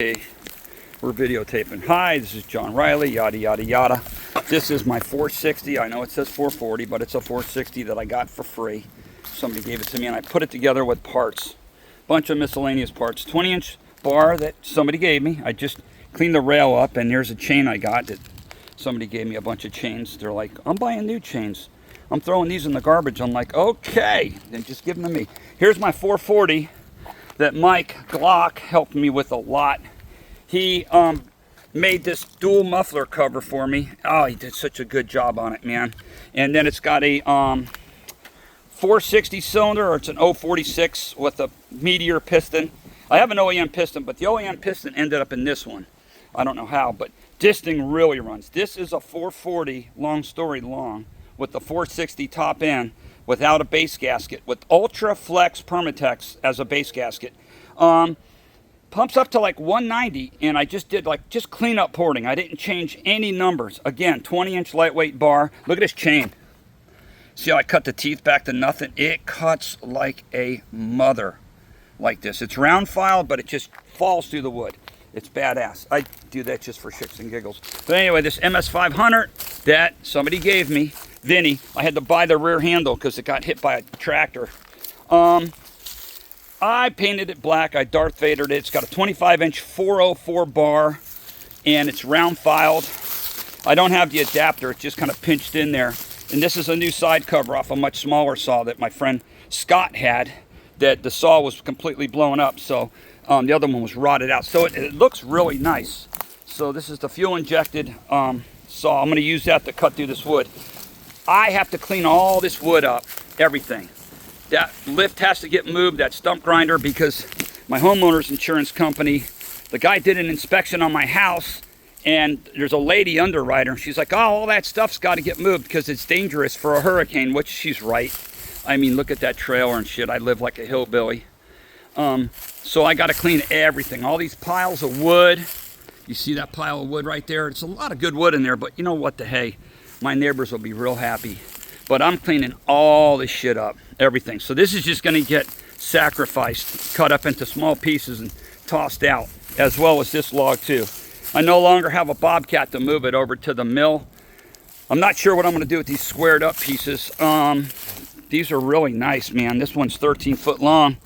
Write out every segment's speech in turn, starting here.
Hey, we're videotaping. Hi, this is John Riley, yada yada yada. This is my 460. I know it says 440, but it's a 460 that I got for free. Somebody gave it to me and I put it together with parts. Bunch of miscellaneous parts. 20-inch bar that somebody gave me. I just cleaned the rail up, and there's a chain I got that somebody gave me a bunch of chains. They're like, I'm buying new chains. I'm throwing these in the garbage. I'm like, okay, then just give them to me. Here's my 440 that Mike Glock helped me with a lot. He made this dual muffler cover for me. Oh, he did such a good job on it, man. And then it's got a 460 cylinder, or it's an 046 with a Meteor piston. I have an OEM piston, but the OEM piston ended up in this one. I don't know how, but this thing really runs. This is a 440, long story long, with the 460 top end, without a base gasket, with Ultra Flex Permatex as a base gasket. Pumps up to like 190, and I just did like just clean up porting. I didn't change any numbers. Again, 20-inch lightweight bar. Look at this chain. See how I cut the teeth back to nothing? It cuts like a mother like this. It's round filed, but it just falls through the wood. It's badass. I do that just for shits and giggles. But anyway, this MS500 that somebody gave me, Vinny, I had to buy the rear handle because it got hit by a tractor. I painted it black. I Darth Vadered it. It's got a 25-inch 404 bar, and it's round filed. I don't have the adapter. It's just kind of pinched in there. And this is a new side cover off a much smaller saw that my friend Scott had, that the saw was completely blown up. So the other one was rotted out. So it looks really nice. So this is the fuel-injected saw. I'm going to use that to cut through this wood. I have to clean all this wood up, everything. That lift has to get moved, that stump grinder, because my homeowner's insurance company, the guy did an inspection on my house, and there's a lady underwriter. She's like, oh, all that stuff's got to get moved because it's dangerous for a hurricane, which she's right. I mean, look at that trailer and shit. I live like a hillbilly. So I got to clean everything. All these piles of wood. You see that pile of wood right there? It's a lot of good wood in there, but you know what the hey? My neighbors will be real happy. But I'm cleaning all this shit up, everything. So this is just gonna get sacrificed, cut up into small pieces and tossed out, as well as this log too. I no longer have a bobcat to move it over to the mill. I'm not sure what I'm gonna do with these squared up pieces. These are really nice, man. This one's 13 foot long,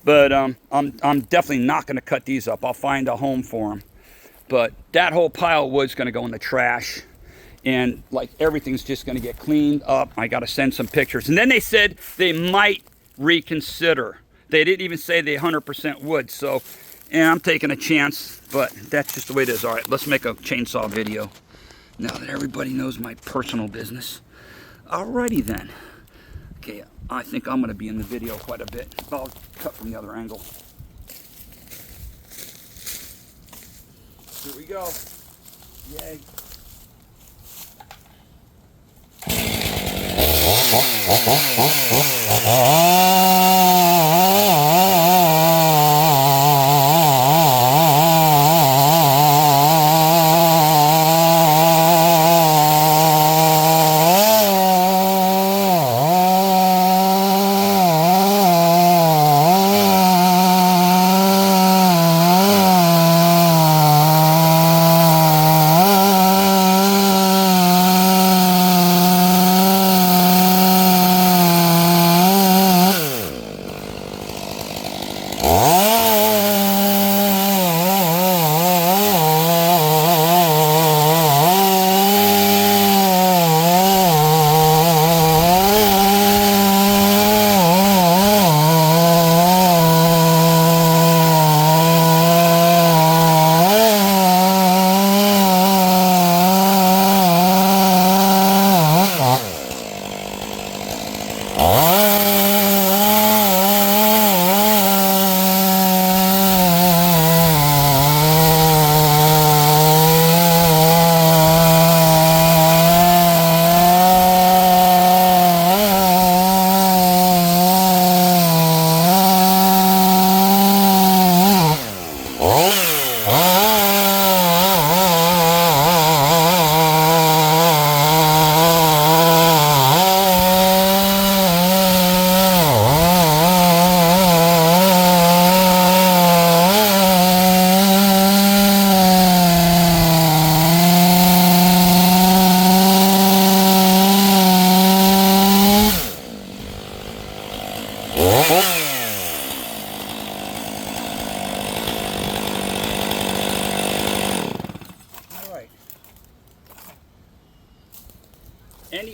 but I'm definitely not gonna cut these up. I'll find a home for them. But that whole pile of wood's gonna go in the trash. And like everything's just going to get cleaned up. I got to send some pictures. And then they said they might reconsider. They didn't even say they 100% would. So, yeah, I'm taking a chance, but that's just the way it is. All right, let's make a chainsaw video now that everybody knows my personal business. Alrighty then. Okay, I think I'm going to be in the video quite a bit. I'll cut from the other angle. Here we go. Yay.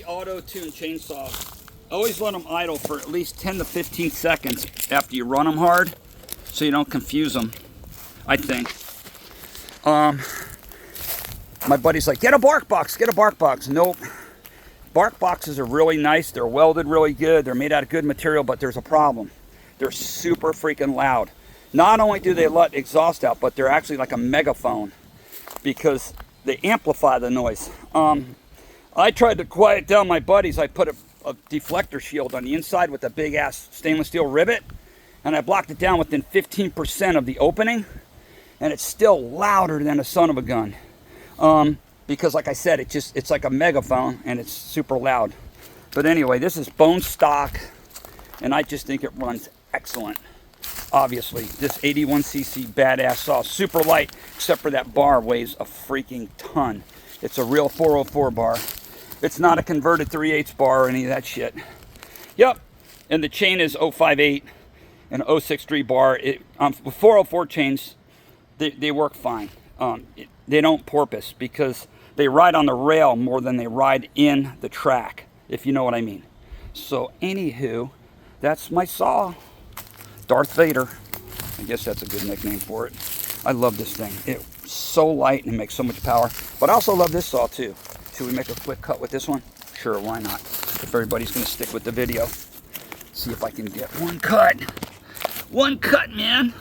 any auto-tune chainsaws, always let them idle for at least 10 to 15 seconds after you run them hard, so you don't confuse them, I think. My buddy's like, get a bark box, get a bark box. Nope. Bark boxes are really nice. They're welded really good. They're made out of good material, but there's a problem. They're super freaking loud. Not only do they let exhaust out, but they're actually like a megaphone because they amplify the noise. I tried to quiet down my buddies. I put a deflector shield on the inside with a big ass stainless steel rivet, and I blocked it down within 15% of the opening, and it's still louder than a son of a gun. Because like I said, it's like a megaphone and it's super loud. But anyway, this is bone stock, and I just think it runs excellent. Obviously, this 81cc badass saw, super light, except for that bar weighs a freaking ton. It's a real 404 bar. It's not a converted 3/8 bar or any of that shit. Yep, and the chain is 058 and 063 bar. With 404 chains, they work fine. They don't porpoise because they ride on the rail more than they ride in the track, if you know what I mean. So anywho, that's my saw. Darth Vader. I guess that's a good nickname for it. I love this thing. It's so light and it makes so much power. But I also love this saw too. Should we make a quick cut with this one? Sure, why not? If everybody's going to stick with the video. See if I can get one cut. One cut, man.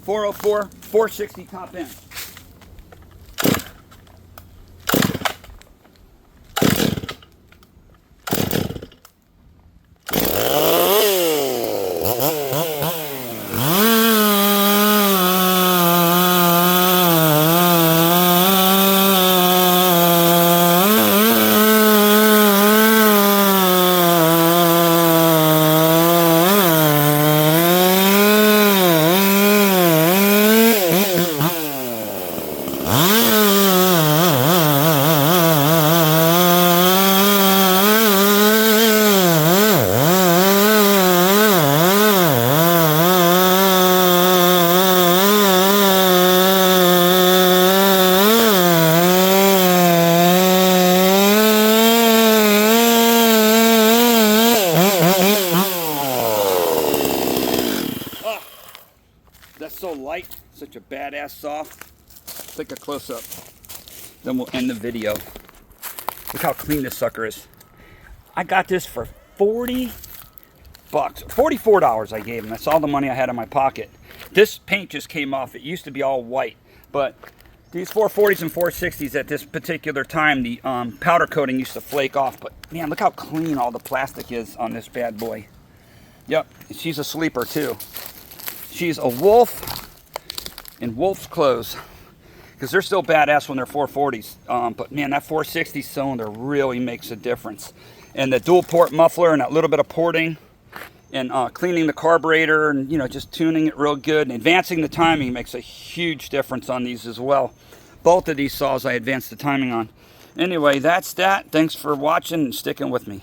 .404, 460 top end. That's so light, such a badass saw. Take a close-up, then we'll end the video. Look how clean this sucker is. I got this for 40 bucks, $44 I gave him. That's all the money I had in my pocket. This paint just came off. It used to be all white, but these 440s and 460s at this particular time, the powder coating used to flake off. But man, look how clean all the plastic is on this bad boy. Yep, she's a sleeper too. She's a wolf in wolf's clothes, because they're still badass when they're 440s. But man, that 460 cylinder really makes a difference. And the dual port muffler and that little bit of porting and cleaning the carburetor and, you know, just tuning it real good and advancing the timing makes a huge difference on these as well. Both of these saws I advanced the timing on. Anyway, that's that. Thanks for watching and sticking with me.